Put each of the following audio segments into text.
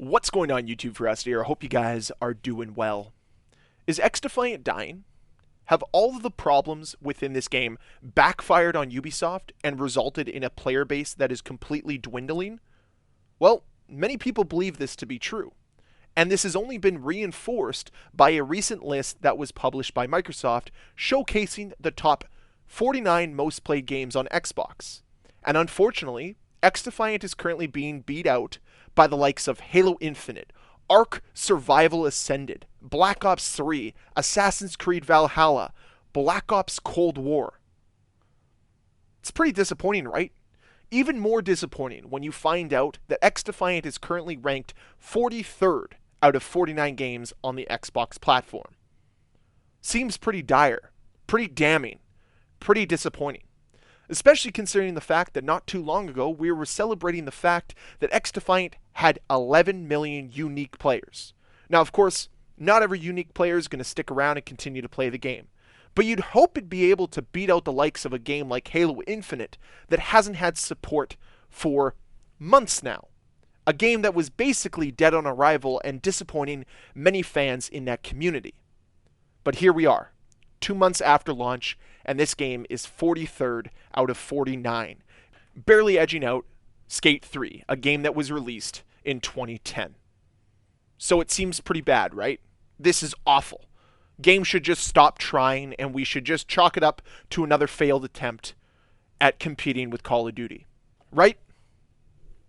What's going on, YouTube? Ferocity? I hope you guys are doing well. Is Xdefiant dying? Have all of the problems within this game backfired on Ubisoft and resulted in a player base that is completely dwindling? Well, many people believe this to be true. And this has only been reinforced by a recent list that was published by Microsoft showcasing the top 49 most played games on Xbox. And unfortunately, Xdefiant is currently being beat out by the likes of Halo Infinite, Ark Survival Ascended, Black Ops 3, Assassin's Creed Valhalla, Black Ops Cold War. It's pretty disappointing, right? Even more disappointing when you find out that Xdefiant is currently ranked 43rd out of 49 games on the Xbox platform. Seems pretty dire, pretty damning, pretty disappointing. Especially considering the fact that not too long ago we were celebrating the fact that Xdefiant had 11 million unique players. Now, of course, not every unique player is going to stick around and continue to play the game. But you'd hope it'd be able to beat out the likes of a game like Halo Infinite that hasn't had support for months now. A game that was basically dead on arrival and disappointing many fans in that community. But here we are, 2 months after launch, and this game is 43rd out of 49, barely edging out Skate 3, a game that was released in 2010. So it seems pretty bad, right? This is awful. Games should just stop trying, and we should just chalk it up to another failed attempt at competing with Call of Duty. Right?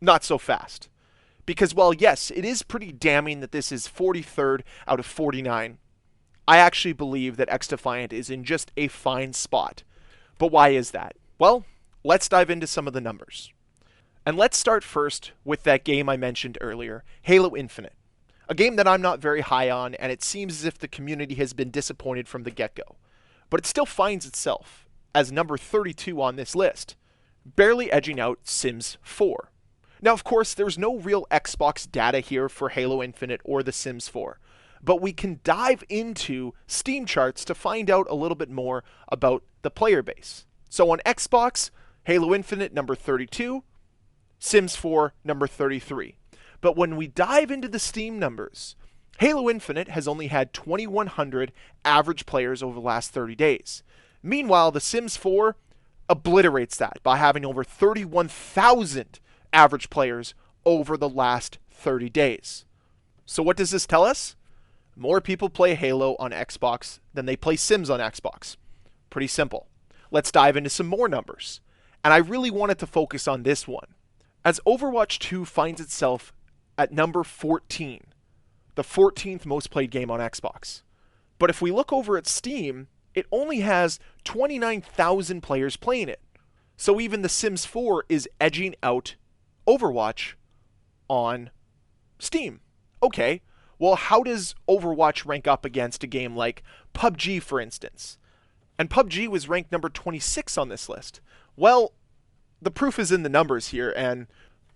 Not so fast. Because, well, yes, it is pretty damning that this is 43rd out of 49. I actually believe that Xdefiant is in just a fine spot. But why is that? Well, let's dive into some of the numbers. And let's start first with that game I mentioned earlier, Halo Infinite. A game that I'm not very high on, and it seems as if the community has been disappointed from the get-go. But it still finds itself as number 32 on this list, barely edging out Sims 4. Now, of course, there's no real Xbox data here for Halo Infinite or The Sims 4. But we can dive into Steam charts to find out a little bit more about the player base. So on Xbox, Halo Infinite number 32, Sims 4 number 33. But when we dive into the Steam numbers, Halo Infinite has only had 2,100 average players over the last 30 days. Meanwhile, The Sims 4 obliterates that by having over 31,000 average players over the last 30 days. So what does this tell us? More people play Halo on Xbox than they play Sims on Xbox. Pretty simple. Let's dive into some more numbers. And I really wanted to focus on this one, as Overwatch 2 finds itself at number 14, the 14th most played game on Xbox. But if we look over at Steam, it only has 29,000 players playing it. So even The Sims 4 is edging out Overwatch on Steam. Okay. Well, how does Overwatch rank up against a game like PUBG, for instance? And PUBG was ranked number 26 on this list. Well, the proof is in the numbers here, and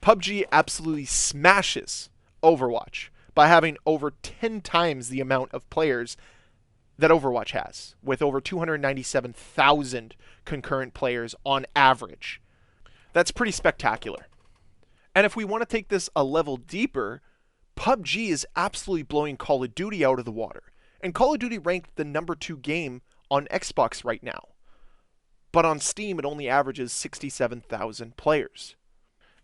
PUBG absolutely smashes Overwatch by having over 10 times the amount of players that Overwatch has, with over 297,000 concurrent players on average. That's pretty spectacular. And if we want to take this a level deeper, PUBG is absolutely blowing Call of Duty out of the water. And Call of Duty ranked the number 2 game on Xbox right now. But on Steam, it only averages 67,000 players.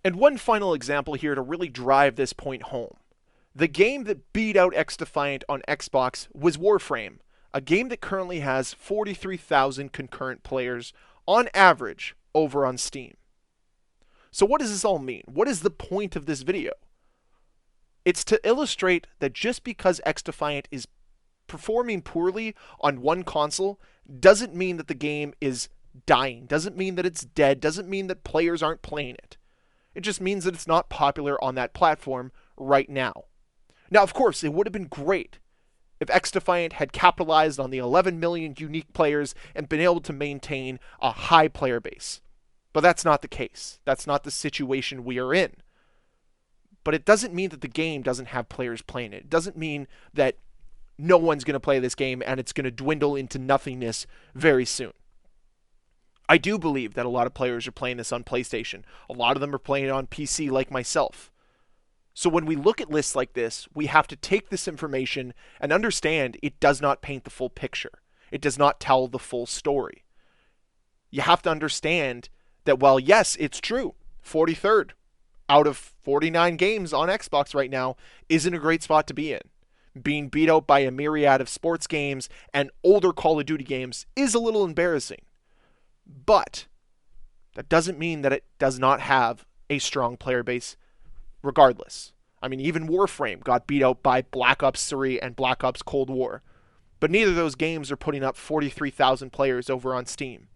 And one final example here to really drive this point home. The game that beat out Xdefiant on Xbox was Warframe, a game that currently has 43,000 concurrent players on average over on Steam. So what does this all mean? What is the point of this video? It's to illustrate that just because Xdefiant is performing poorly on one console doesn't mean that the game is dying, doesn't mean that it's dead, doesn't mean that players aren't playing it. It just means that it's not popular on that platform right now. Now, of course, it would have been great if Xdefiant had capitalized on the 11 million unique players and been able to maintain a high player base. But that's not the case. That's not the situation we are in. But it doesn't mean that the game doesn't have players playing it. It doesn't mean that no one's going to play this game and it's going to dwindle into nothingness very soon. I do believe that a lot of players are playing this on PlayStation. A lot of them are playing it on PC like myself. So when we look at lists like this, we have to take this information and understand it does not paint the full picture. It does not tell the full story. You have to understand that while yes, it's true, 43rd out of 49 games on Xbox right now isn't a great spot to be in. Being beat out by a myriad of sports games and older Call of Duty games is a little embarrassing. But that doesn't mean that it does not have a strong player base regardless. I mean, even Warframe got beat out by Black Ops 3 and Black Ops Cold War. But neither of those games are putting up 43,000 players over on Steam.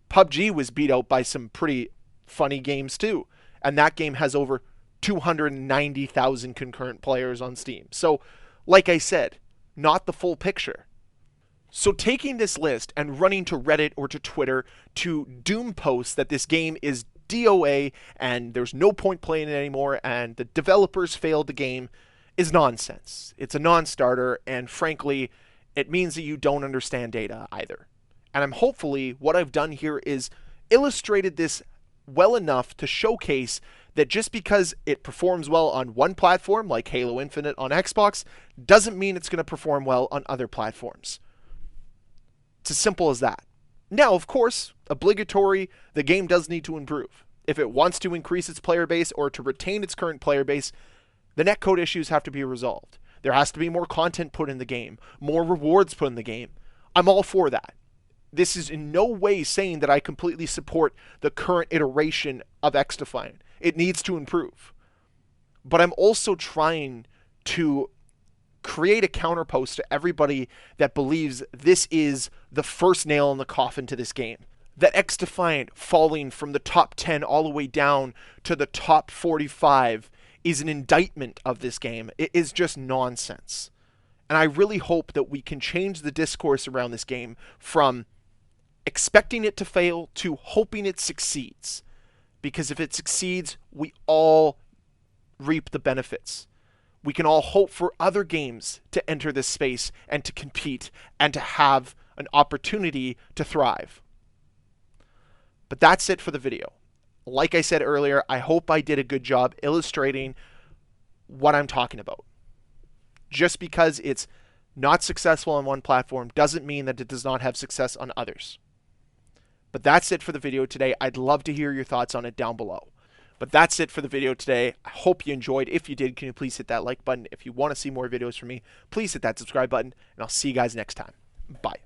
PUBG was beat out by some pretty funny games too. And that game has over 290,000 concurrent players on Steam. So, like I said, not the full picture. So taking this list and running to Reddit or to Twitter to doom post that this game is DOA and there's no point playing it anymore and the developers failed the game is nonsense. It's a non-starter, and frankly, it means that you don't understand data either. And hopefully what I've done here is illustrated this well enough to showcase that just because it performs well on one platform, like Halo Infinite on Xbox, doesn't mean it's going to perform well on other platforms. It's as simple as that. Now, of course, obligatory, the game does need to improve. If it wants to increase its player base or to retain its current player base, the netcode issues have to be resolved. There has to be more content put in the game, more rewards put in the game. I'm all for that. This is in no way saying that I completely support the current iteration of Xdefiant. It needs to improve. But I'm also trying to create a counterpost to everybody that believes this is the first nail in the coffin to this game. That Xdefiant falling from the top 10 all the way down to the top 45 is an indictment of this game. It is just nonsense. And I really hope that we can change the discourse around this game from expecting it to fail to hoping it succeeds. Because if it succeeds, we all reap the benefits. We can all hope for other games to enter this space and to compete and to have an opportunity to thrive. But that's it for the video. Like I said earlier, I hope I did a good job illustrating what I'm talking about. Just because it's not successful on one platform doesn't mean that it does not have success on others. But that's it for the video today. I'd love to hear your thoughts on it down below. But that's it for the video today. I hope you enjoyed. If you did, can you please hit that like button? If you want to see more videos from me, please hit that subscribe button, and I'll see you guys next time. Bye.